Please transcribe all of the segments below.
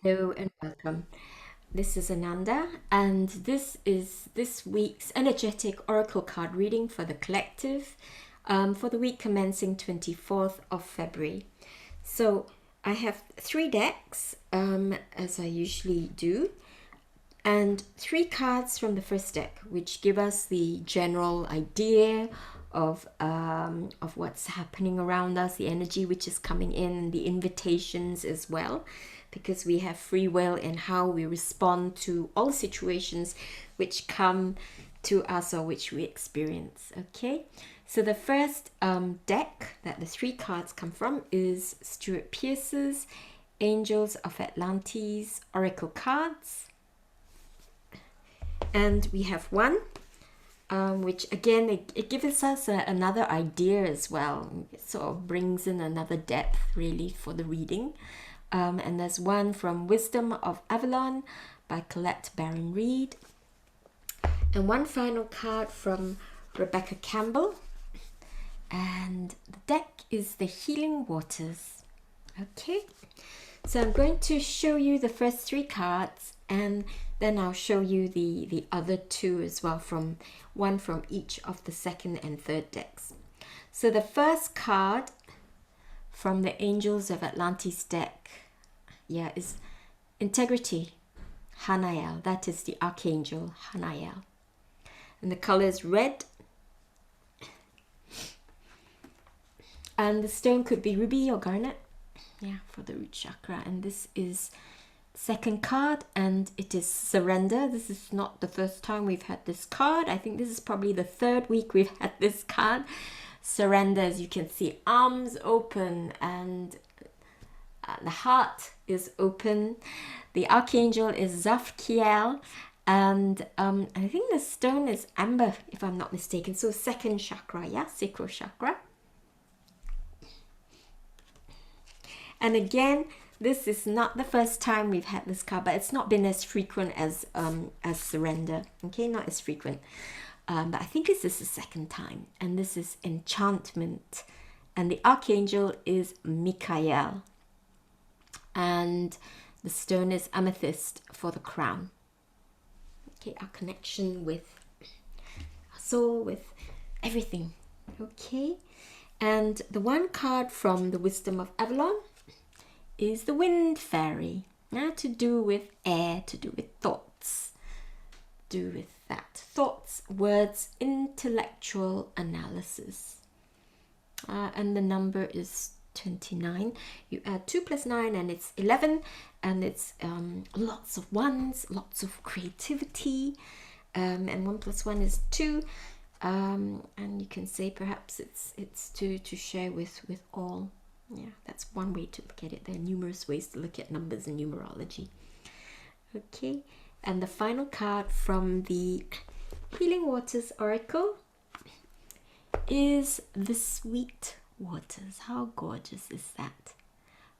Hello and welcome. This is Ananda, and this is this week's energetic oracle card reading for the collective for the week commencing 24th of February. So I have three decks, as I usually do, and three cards from the first deck, which give us the general idea of what's happening around us, the energy which is coming in, the invitations as well, because we have free will in how we respond to all situations which come to us or which we experience. Okay, so the first deck that the three cards come from is Stewart Pearce's Angels of Atlantis Oracle cards, and we have one which again it gives us another idea as well. It sort of brings in another depth really for the reading. And there's one from Wisdom of Avalon by Colette Baron-Reid, and one final card from Rebecca Campbell, and the deck is the Healing Waters. Okay, so I'm going to show you the first three cards, and then I'll show you the other two as well, from one from each of the second and third decks. So the first card from the Angels of Atlantis deck, is Integrity, Hanael. That is the Archangel Hanael. And the color is red. And the stone could be ruby or garnet, for the root chakra. And this is second card, and it is Surrender. This is not the first time we've had this card. I think this is probably the third week we've had this card. Surrender, as you can see, arms open, and the heart is open. The archangel is Zafkiel, and I think the stone is amber, if I'm not mistaken. So second chakra, sacral chakra. And again, this is not the first time we've had this card, but it's not been as frequent as Surrender. Okay, not as frequent. But I think this is the second time. And this is Enchantment. And the Archangel is Michael. And the stone is Amethyst for the crown. Okay, our connection with our soul, with everything. Okay. And the one card from the Wisdom of Avalon is the Wind Fairy. Now, to do with air, to do with thoughts. Do with that. Thoughts, words, intellectual analysis. And the number is 29. You add 2 plus 9 and it's 11. And it's lots of ones, lots of creativity. And 1 plus 1 is 2. And you can say perhaps it's to share with all. That's one way to look at it. There are numerous ways to look at numbers in numerology. Okay, and the final card from the Healing Waters Oracle is the Sweet Waters. How gorgeous is that?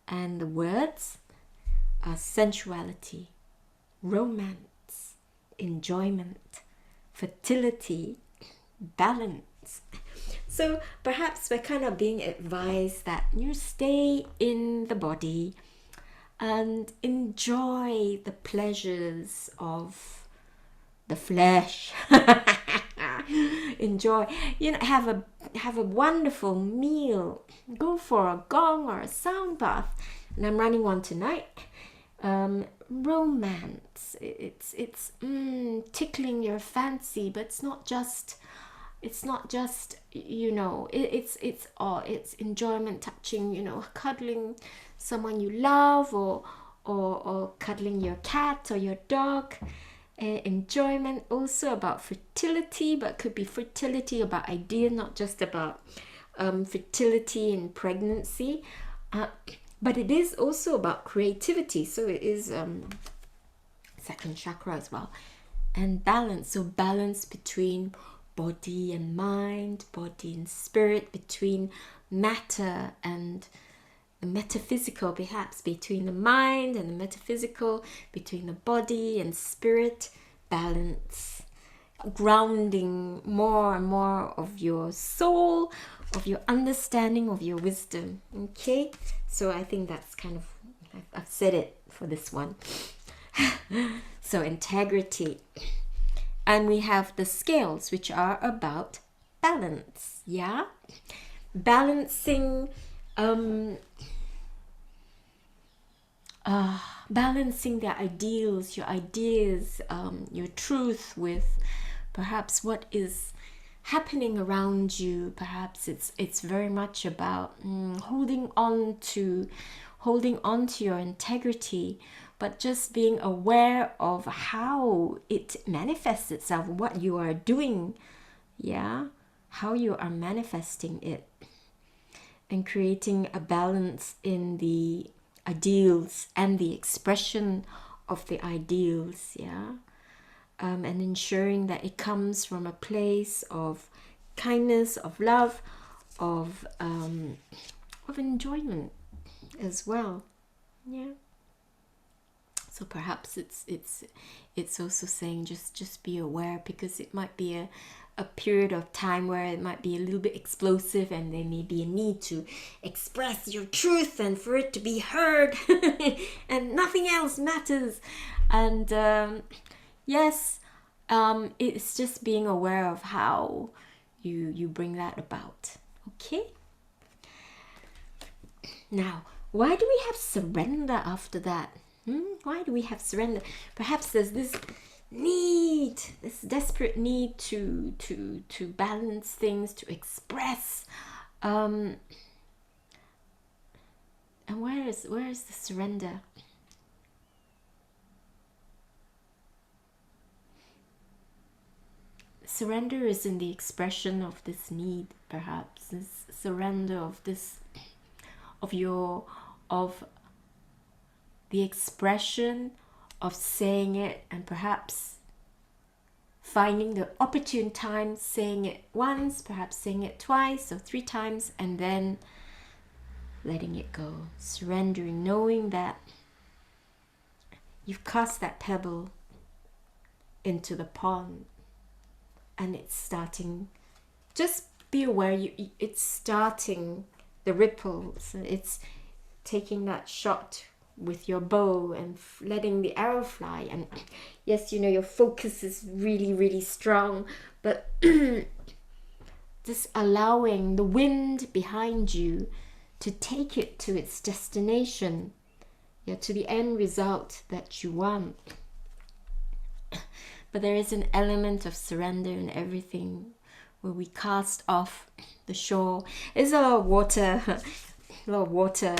And the words are sensuality, romance, enjoyment, fertility, balance. So perhaps we're kind of being advised that you stay in the body and enjoy the pleasures of the flesh. Enjoy, have a wonderful meal. Go for a gong or a sound bath. And I'm running one tonight. Romance. It's tickling your fancy, but it's not just it's enjoyment, touching, cuddling someone you love, or cuddling your cat or your dog. Enjoyment also about fertility, but could be fertility about idea, not just about fertility in pregnancy, but it is also about creativity. So it is second chakra as well. And balance, so balance between body and mind, body and spirit, between matter and the metaphysical, perhaps between the mind and the metaphysical, between the body and spirit. Balance, grounding more and more of your soul, of your understanding, of your wisdom. Okay, so I think that's kind of, I've said it for this one. So integrity. And we have the scales, which are about balance. Yeah, balancing balancing the ideals, your ideas, your truth with perhaps what is happening around you. Perhaps it's very much about holding on to your integrity, but just being aware of how it manifests itself, what you are doing, yeah, how you are manifesting it, and creating a balance in the ideals and the expression of the ideals, yeah, and ensuring that it comes from a place of kindness, of love, of enjoyment as well, yeah. So perhaps it's also saying just be aware, because it might be a period of time where it might be a little bit explosive, and there may be a need to express your truth and for it to be heard and nothing else matters. And yes, it's just being aware of how you bring that about. Okay, now why do we have surrender after that? Why do we have surrender? Perhaps there's this need, this desperate need to balance things, to express. And where is the surrender? Surrender is in the expression of this need, perhaps. This surrender of this, of the expression of saying it, and perhaps finding the opportune time, saying it once, perhaps saying it twice or 3 times, and then letting it go, surrendering, knowing that you've cast that pebble into the pond and it's starting. Just be aware, it's starting the ripples, and it's taking that shot with your bow and letting the arrow fly. And yes, you know, your focus is really, really strong, but just allowing the wind behind you to take it to its destination, yeah, to the end result that you want. But there is an element of surrender in everything, where we cast off the shore. There's a lot of water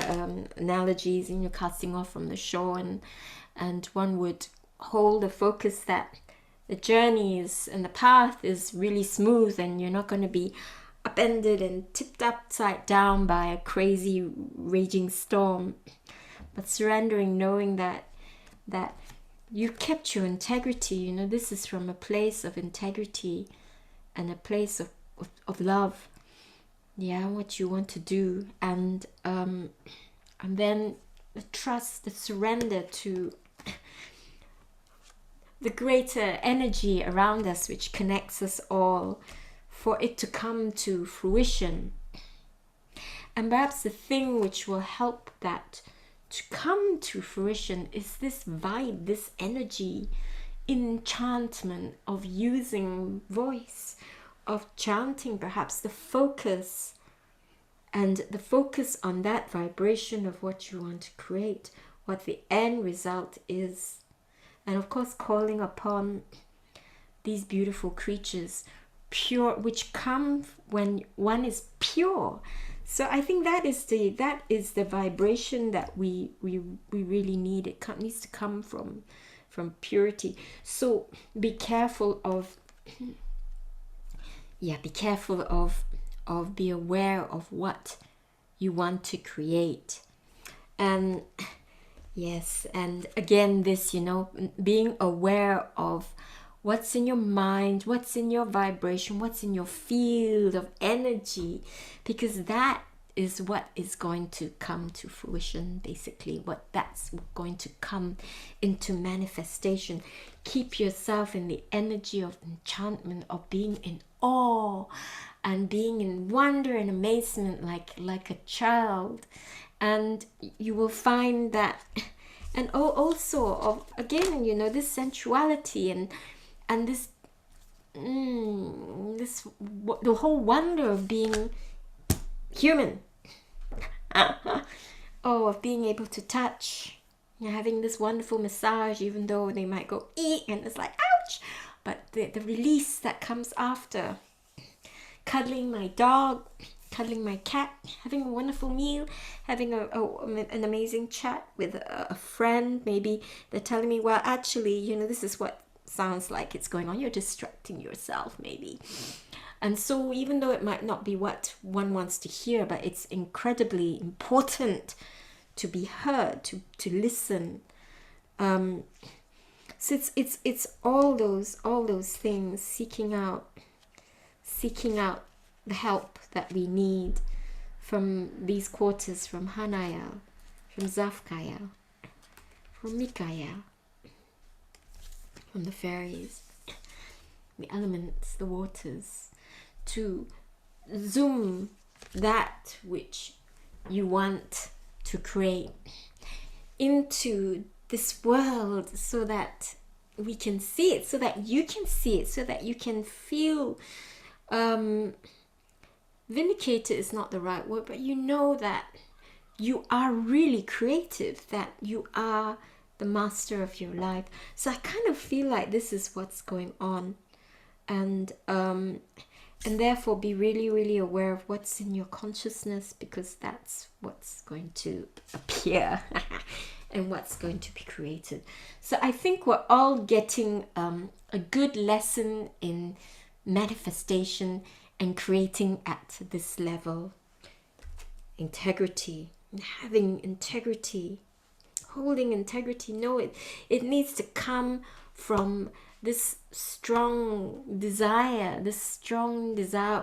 analogies, and you're casting off from the shore, and one would hold the focus that the journey is and the path is really smooth, and you're not going to be upended and tipped upside down by a crazy raging storm. But surrendering, knowing that you kept your integrity. You know, this is from a place of integrity and a place of love, yeah, what you want to do, and then the trust, the surrender to the greater energy around us, which connects us all, for it to come to fruition. And perhaps the thing which will help that to come to fruition is this vibe, this energy, enchantment of using voice, of chanting, perhaps the focus, and the focus on that vibration of what you want to create, what the end result is. And of course, calling upon these beautiful creatures, pure, which come when one is pure. So I think that is the vibration that we really need. It needs to come from purity. So be careful of be aware of what you want to create. And yes, and again, this, you know, being aware of what's in your mind, what's in your vibration, what's in your field of energy, because that is what is going to come to fruition, basically, that's going to come into manifestation. Keep yourself in the energy of enchantment, of being in awe and being in wonder and amazement, like a child, and you will find that. and also of, again, you know, this sensuality and this the whole wonder of being human. Oh, of being able to touch, you know, having this wonderful massage, even though they might go eek and it's like ouch, but the release that comes after. Cuddling my dog, cuddling my cat, having a wonderful meal, having an amazing chat with a friend. Maybe they're telling me, well, actually, you know, this is what sounds like it's going on. You're distracting yourself, maybe. And so even though it might not be what one wants to hear, but it's incredibly important to be heard, to listen. So it's all those things, seeking out the help that we need from these quarters, from Hanaya, from Zafkaya, from Mikaya, from the fairies, the elements, the waters, to zoom that which you want to create into this world, so that we can see it, so that you can see it, so that you can feel vindicated is not the right word, but you know that you are really creative, that you are the master of your life. So I kind of feel like this is what's going on, and therefore be really, really aware of what's in your consciousness, because that's what's going to appear and what's going to be created. So I think we're all getting a good lesson in manifestation and creating at this level. Integrity, having integrity, holding integrity. No, it needs to come from this strong desire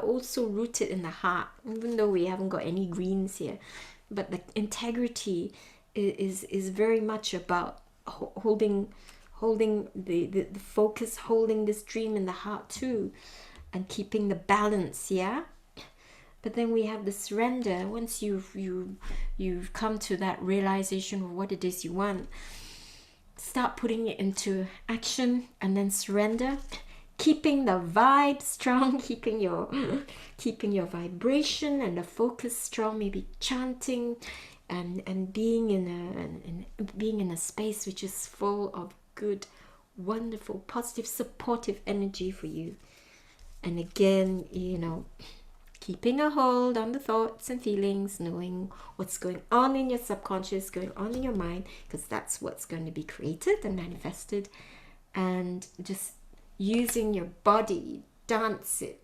also rooted in the heart, even though we haven't got any greens here. But the integrity is very much about holding the focus, holding this dream in the heart too, and keeping the balance, yeah. But then we have the surrender. Once you've come to that realization of what it is you want, start putting it into action, and then surrender, keeping the vibe strong, keeping your vibration and the focus strong, maybe chanting and being in a space which is full of good, wonderful, positive, supportive energy for you. And again, you know, keeping a hold on the thoughts and feelings, knowing what's going on in your subconscious, going on in your mind, because that's what's going to be created and manifested. And just using your body, dance it,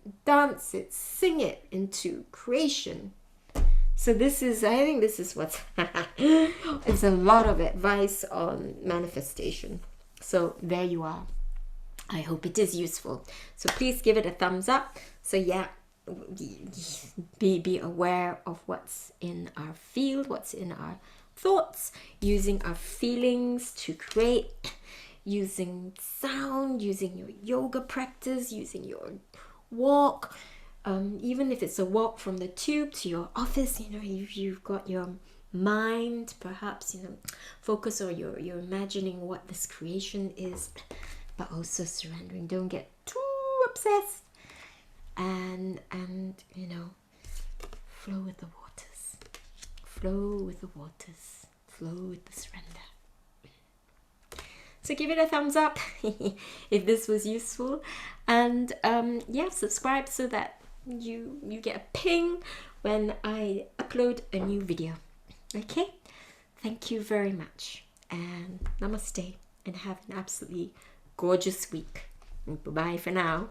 sing it into creation. So I think this is what's it's a lot of advice on manifestation. So there you are. I hope it is useful. So please give it a thumbs up. So yeah, be aware of what's in our field, what's in our thoughts, using our feelings to create, using sound, using your yoga practice, using your walk, even if it's a walk from the tube to your office. You know, if you've got your mind, perhaps, you know, focus, or you're imagining what this creation is, but also surrendering. Don't get too obsessed, and you know, flow with the waters, flow with the waters, flow with the surrender. So give it a thumbs up if this was useful, and yeah, subscribe so that you get a ping when I upload a new video. Okay, thank you very much, and namaste, and have an absolutely gorgeous week. Bye bye for now.